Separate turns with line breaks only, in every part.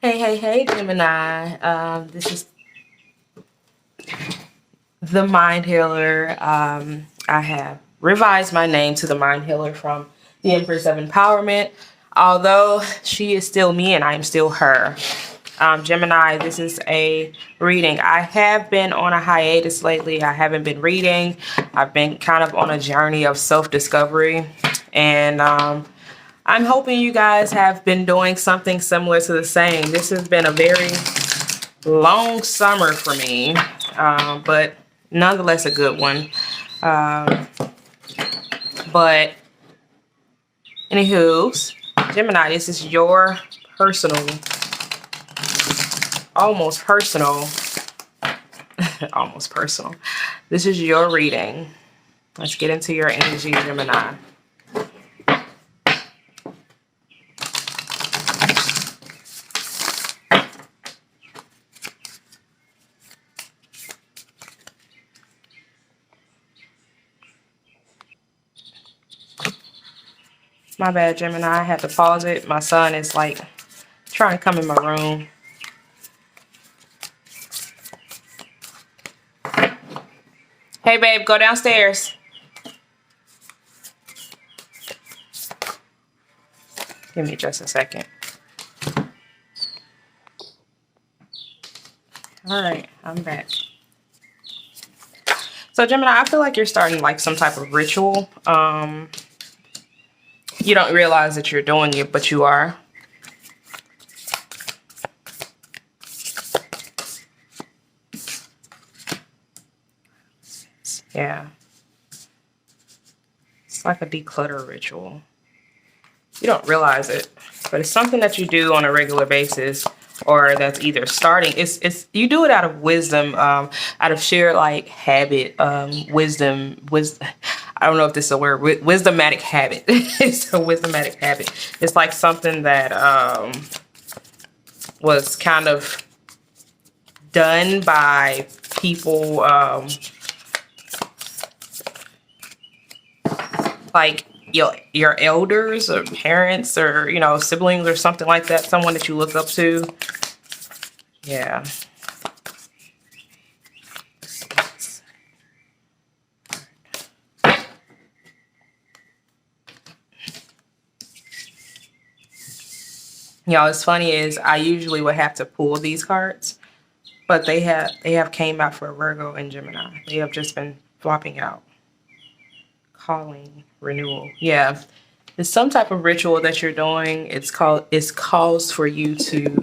Hey, Gemini. This is the Mind Healer. I have revised my name to the Mind Healer from the Empress of Empowerment. Although she is still me and I am still her. Gemini, this is a reading. I have been on a hiatus lately. I haven't been reading. I've been kind of on a journey of self-discovery. And I'm hoping you guys have been doing something similar to the same. This has been a very long summer for me, but nonetheless a good one. But anywho, Gemini, this is your personal, almost personal, almost personal. This is your reading. Let's get into your energy, Gemini. My bad, Gemini. I had to pause it. My son is like trying to come in my room. Hey, babe, go downstairs. Give me just a second. All right, I'm back. So, Gemini, I feel like you're starting like some type of ritual. You don't realize that you're doing it, but you are. Yeah. It's like a declutter ritual. You don't realize it, but it's something that you do on a regular basis, or that's either starting. It's you do it out of wisdom, out of sheer like habit, wisdom. I don't know if this is a word. Wisdomatic habit. It's a wisdomatic habit. It's like something that was kind of done by people, like your elders or parents or, you know, siblings or something like that. Someone that you look up to. Yeah. Y'all, it's funny is I usually would have to pull these cards, but they have came out for Virgo and Gemini. They have just been flopping out. Calling renewal. Yeah. It's some type of ritual that you're doing. It's calls for you to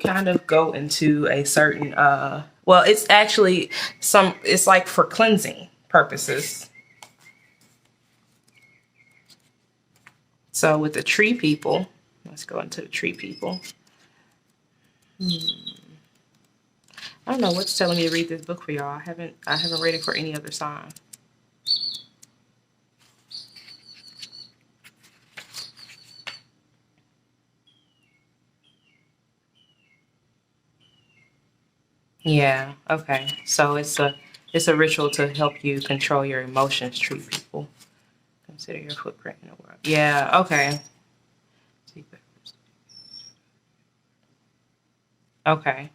kind of go into a certain well, it's actually it's like for cleansing purposes. So with the tree people, let's go into the tree people. I don't know what's telling me to read this book for y'all. I haven't read it for any other sign. Yeah, okay. So it's a ritual to help you control your emotions, tree people. Consider your footprint in the world. Yeah, okay. Okay.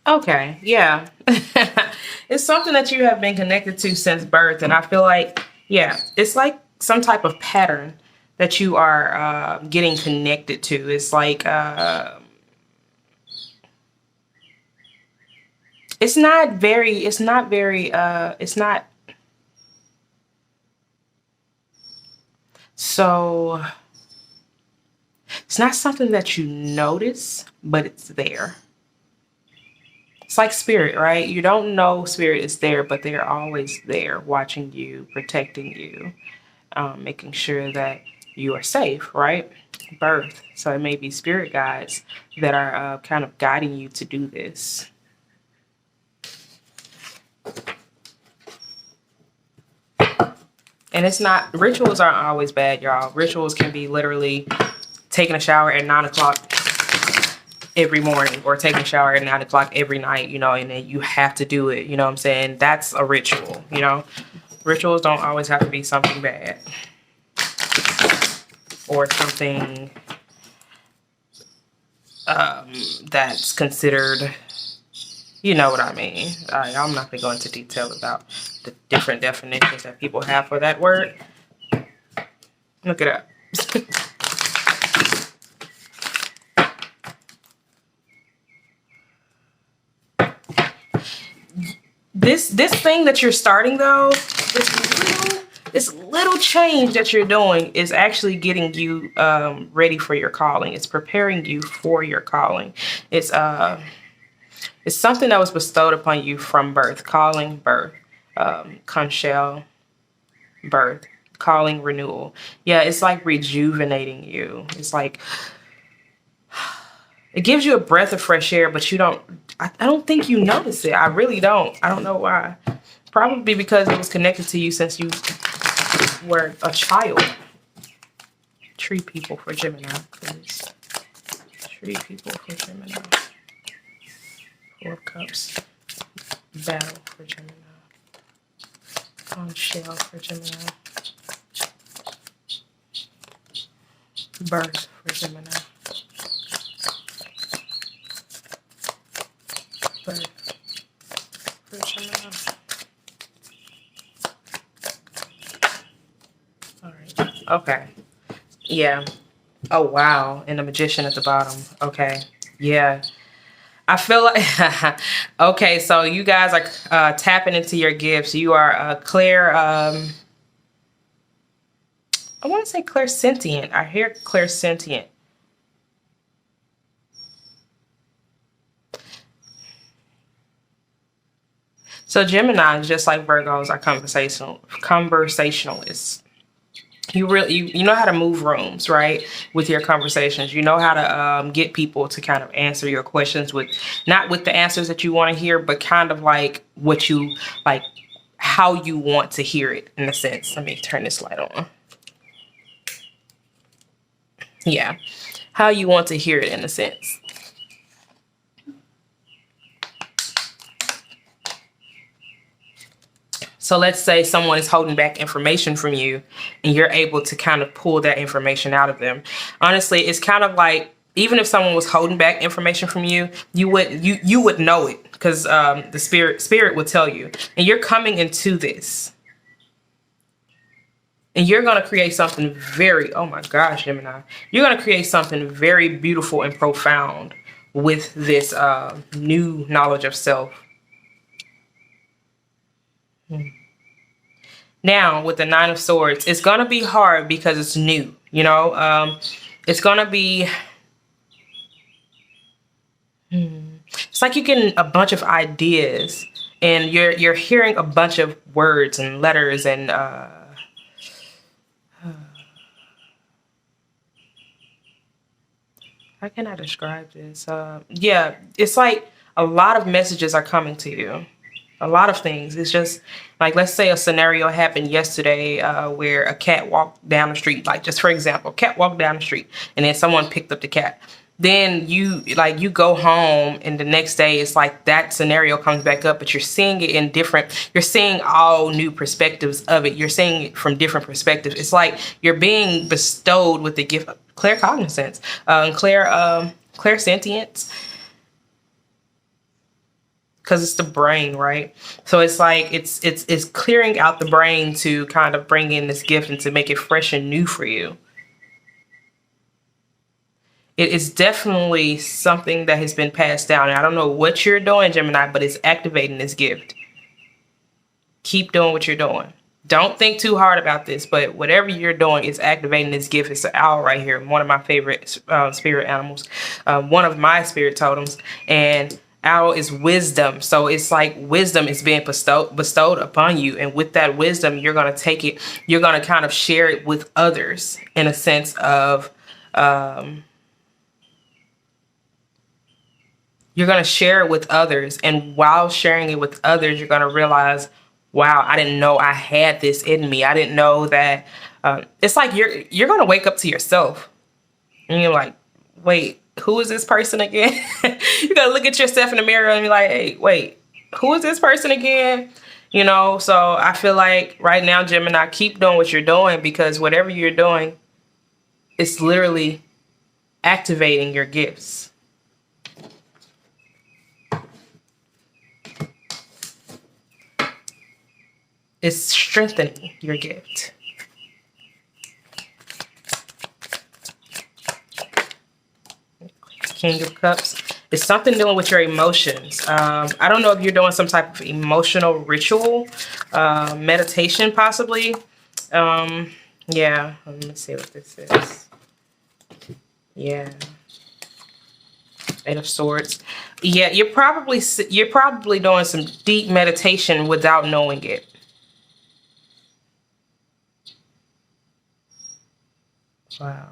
Okay, yeah. It's something that you have been connected to since birth. And I feel like, yeah, it's like some type of pattern that you are getting connected to. It's like, it's not, so, it's not something that you notice, but it's there. It's like spirit, right? You don't know spirit is there, but they're always there watching you, protecting you, making sure that you are safe, right? Birth. So it may be spirit guides that are kind of guiding you to do this. And it's not, rituals aren't always bad, y'all. Rituals can be literally taking a shower at 9 o'clock every morning, or taking a shower at 9 o'clock every night, you know, and then you have to do it. You know what I'm saying? That's a ritual, you know. Rituals don't always have to be something bad or something that's considered, you know what I mean. I'm not going to go into detail about the different definitions that people have for that word. Look it up. This thing that you're starting, though, this little change that you're doing is actually getting you ready for your calling. It's preparing you for your calling. It's something that was bestowed upon you from birth. Calling, birth, conchel, birth, calling, renewal. Yeah, it's like rejuvenating you. It's like, it gives you a breath of fresh air, but you don't, I don't think you notice it. I really don't. I don't know why. Probably because it was connected to you since you were a child. Tree people for Gemini, please. Tree people for Gemini. 4 of Cups. Battle for Gemini. Conchel for Gemini. Birth for Gemini. Birth for Gemini. All right. Okay. Yeah. Oh, wow. And the Magician at the bottom. Okay. Yeah. I feel like, okay, so you guys are tapping into your gifts. You are clear, I want to say clairsentient. I hear clairsentient. So Gemini, just like Virgos, are conversationalists. You know how to move rooms, right? With your conversations, you know how to get people to kind of answer your questions with, not with the answers that you want to hear, but kind of like what you like, how you want to hear it, in a sense. Let me turn this light on. Yeah, how you want to hear it, in a sense. So let's say someone is holding back information from you and you're able to kind of pull that information out of them. Honestly, it's kind of like, even if someone was holding back information from you, you would know it, because the spirit would tell you. And you're coming into this. And you're going to create something very, oh my gosh, Gemini. You're going to create something very beautiful and profound with this new knowledge of self. Now, with the 9 of Swords, it's going to be hard because it's new, you know. It's going to be, it's like you're getting a bunch of ideas and you're hearing a bunch of words and letters and how can I describe this? Yeah, it's like a lot of messages are coming to you. A lot of things. It's just like, let's say a scenario happened yesterday where a cat walked down the street. Like, just for example, a cat walked down the street and then someone picked up the cat. Then you go home and the next day it's like that scenario comes back up, but you're seeing it in different, you're seeing all new perspectives of it. You're seeing it from different perspectives. It's like you're being bestowed with the gift of claircognizance, clairsentience. Because it's the brain, right? So it's like it's clearing out the brain to kind of bring in this gift and to make it fresh and new for you. It is definitely something that has been passed down. And I don't know what you're doing, Gemini, but it's activating this gift. Keep doing what you're doing. Don't think too hard about this, but whatever you're doing is activating this gift. It's an owl right here, one of my favorite spirit animals, one of my spirit totems, and owl is wisdom. So it's like wisdom is being bestowed upon you. And with that wisdom, you're going to take it, you're going to kind of share it with others in a sense of, you're going to share it with others. And while sharing it with others, you're going to realize wow, I didn't know I had this in me. I didn't know that. It's like you're gonna wake up to yourself, and you're like, wait, who is this person again? You gotta look at yourself in the mirror and be like, hey, wait, who is this person again? You know, so I feel like right now, Gemini, keep doing what you're doing, because whatever you're doing, it's literally activating your gifts. It's strengthening your gift. King of Cups. It's something dealing with your emotions. I don't know if you're doing some type of emotional ritual, meditation possibly. Yeah, let me see what this is. Yeah. Eight of Swords. Yeah, you're probably doing some deep meditation without knowing it. Wow.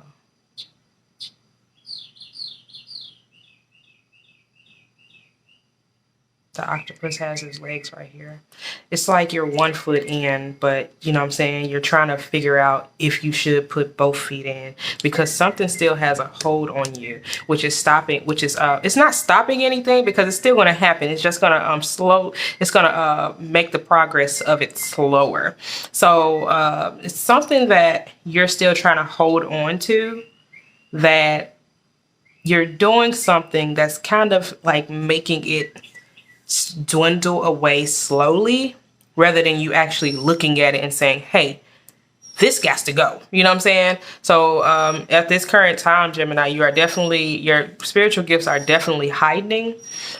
The octopus has his legs right here. It's like you're 1 foot in, but you know what I'm saying? You're trying to figure out if you should put both feet in, because something still has a hold on you, which is stopping, it's not stopping anything, because it's still going to happen. It's just going to it's going to make the progress of it slower. So it's something that you're still trying to hold on to, that you're doing something that's kind of like making it dwindle away slowly, rather than you actually looking at it and saying, hey, this got to go. You know what I'm saying? So at this current time, Gemini, your spiritual gifts are definitely heightening,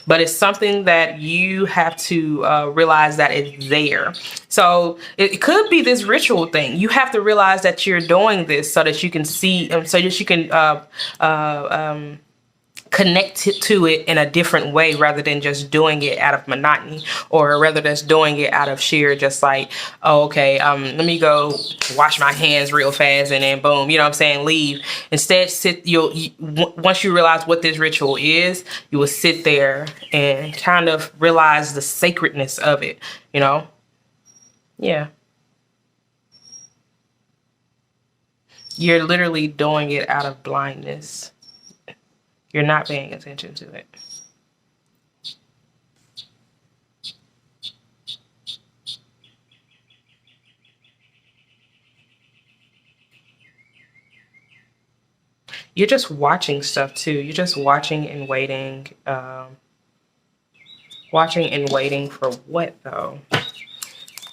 but it's something that you have to realize that it's there. So it could be this ritual thing. You have to realize that you're doing this so that you can see, so that you can connect to it in a different way, rather than just doing it out of monotony, or rather than doing it out of sheer just like, oh, okay, let me go wash my hands real fast and then boom, you know what I'm saying, leave. Instead, once you realize what this ritual is, you will sit there and kind of realize the sacredness of it, you know? Yeah. You're literally doing it out of blindness. You're not paying attention to it. You're just watching stuff too. You're just watching and waiting. Watching and waiting for what though?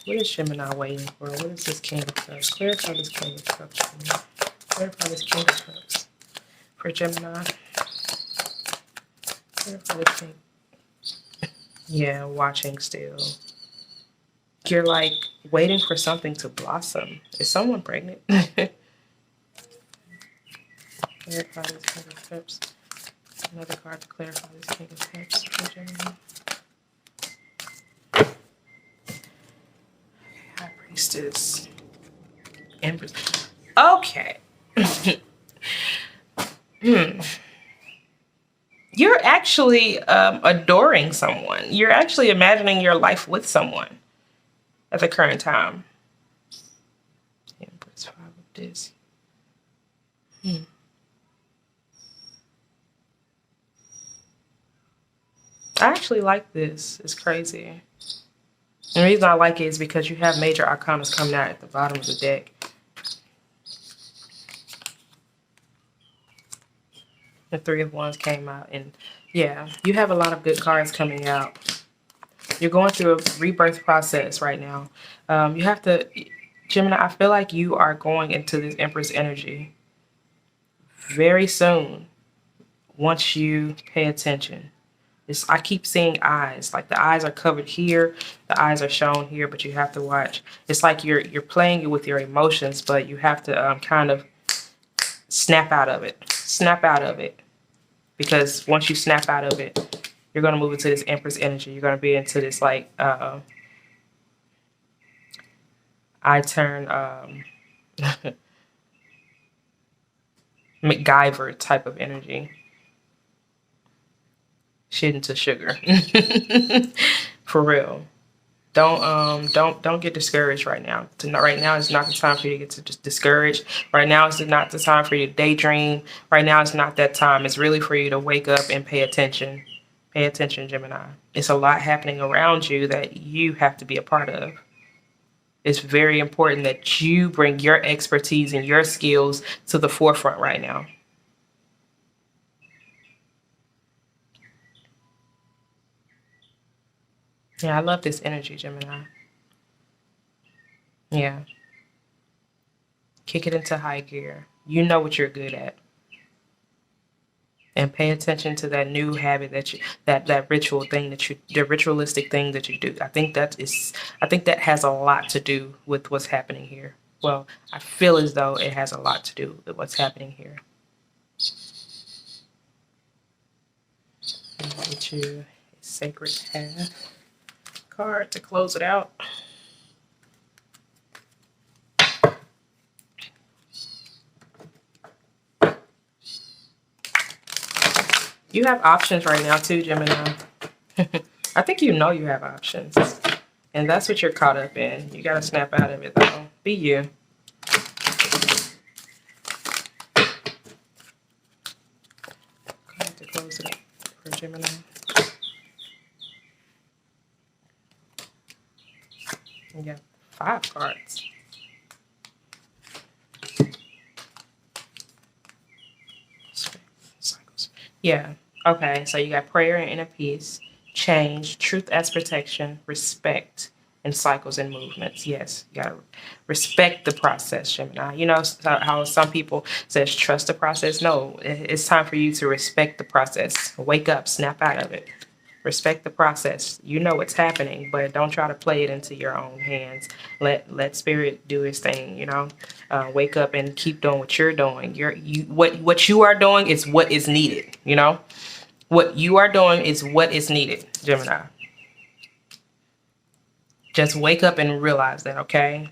What is Gemini waiting for? What is this King of Cups? Clarify this King of Cups for me. Clarify this King of Cups for Gemini. Clarify this King. Yeah, watching still. You're like waiting for something to blossom. Is someone pregnant? Clarify this King of Cups. Another card to clarify this King of Cups for Gemini. High Priestess. Empress. Okay. You're actually adoring someone. You're actually imagining your life with someone at the current time. Empress, 5 of this. I actually like this. It's crazy. And the reason I like it is because you have major arcanas coming out at the bottom of the deck. The 3 of Wands came out, and yeah, you have a lot of good cards coming out. You're going through a rebirth process right now. You have to, Gemini, I feel like you are going into this Empress energy very soon once you pay attention. I keep seeing eyes, like the eyes are covered here, the eyes are shown here, but you have to watch. It's like you're playing with your emotions, but you have to kind of snap out of it. Snap out of it. Because once you snap out of it, you're going to move into this Empress energy. You're going to be into this like I turn MacGyver type of energy. Shit into sugar. For real. Don't get discouraged right now. Right now is not the time for you to get just discouraged. Right now is not the time for you to daydream. Right now is not that time. It's really for you to wake up and pay attention. Pay attention, Gemini. It's a lot happening around you that you have to be a part of. It's very important that you bring your expertise and your skills to the forefront right now. Yeah, I love this energy, Gemini. Yeah. Kick it into high gear. You know what you're good at. And pay attention to that new habit that ritual thing the ritualistic thing that you do. I think that has a lot to do with what's happening here. Well, I feel as though it has a lot to do with what's happening here. Get you a sacred path card to close it out. You have options right now too, Gemini. I think you know you have options. And that's what you're caught up in. You gotta snap out of it though. Be you. Okay, to close it up for Gemini. You got 5 cards. Cycles. Yeah. Okay, so you got prayer and inner peace, change, truth as protection, respect, and cycles and movements. Yes, you gotta respect the process, Gemini. You know how some people says trust the process? No, it's time for you to respect the process. Wake up, snap out of it. Respect the process. You know what's happening, but don't try to play it into your own hands. Let spirit do its thing. You know, wake up and keep doing what you're doing. What you are doing is what is needed. You know, what you are doing is what is needed, Gemini. Just wake up and realize that. Okay.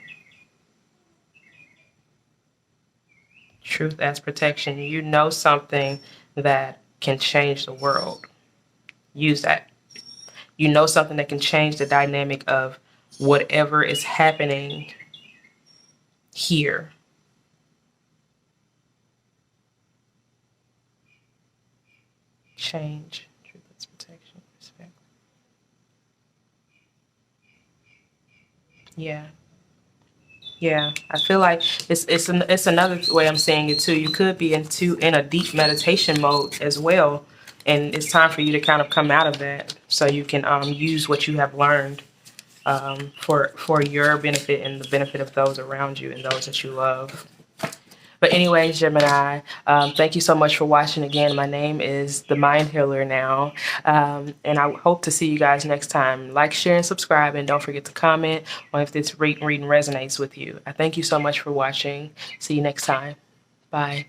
Truth as protection. You know something that can change the world. Use that. You know something that can change the dynamic of whatever is happening here. Change. Truth as protection. Respect. Yeah. Yeah, I feel like it's another way I'm saying it too. You could be in a deep meditation mode as well, and it's time for you to kind of come out of that so you can use what you have learned for your benefit and the benefit of those around you and those that you love. But anyways, Gemini, thank you so much for watching again. My name is the Mind Healer now, and I hope to see you guys next time. Like, share, and subscribe, and don't forget to comment on if this reading resonates with you. I thank you so much for watching. See you next time. Bye.